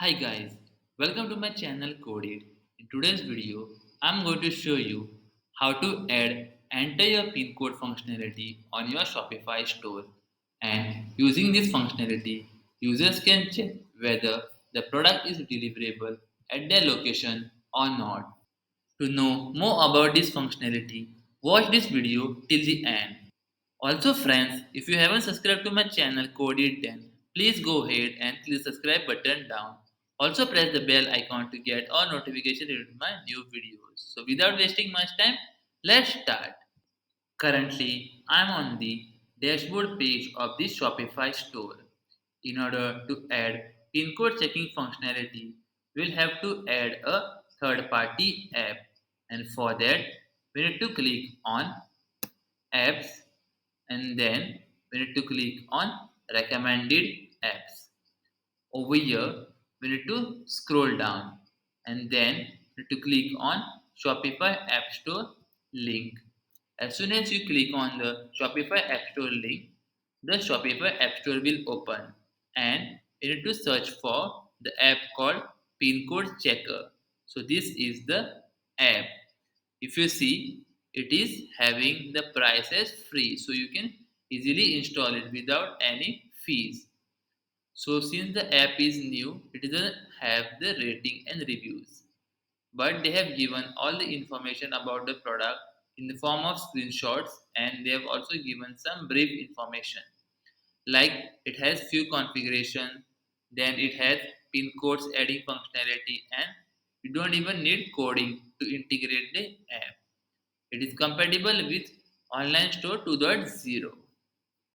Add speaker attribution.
Speaker 1: Hi guys, welcome to my channel Coded. In today's video, I'm going to show you how to add enter your pin code functionality on your Shopify store. And using this functionality, users can check whether the product is deliverable at their location or not. To know more about this functionality, watch this video till the end. Also friends, if you haven't subscribed to my channel Coded then please go ahead and click the subscribe button down. Also press the bell icon to get all notifications related to my new videos. So without wasting much time, let's start. Currently, I'm on the dashboard page of the Shopify store. In order to add pin code checking functionality, we'll have to add a third party app. And for that, we need to click on apps and then we need to click on recommended apps. Over here, we need to scroll down and then we need to click on Shopify App Store link. As soon as you click on the Shopify App Store link, the Shopify App Store will open and you need to search for the app called Pincode Checker. So this is the app. If you see, it is having the price as free, so you can easily install it without any fees. So since the app is new, it doesn't have the rating and reviews, but they have given all the information about the product in the form of screenshots, and they have also given some brief information like it has few configuration, then it has pin codes adding functionality, and you don't even need coding to integrate the app. It is compatible with online store 2.0.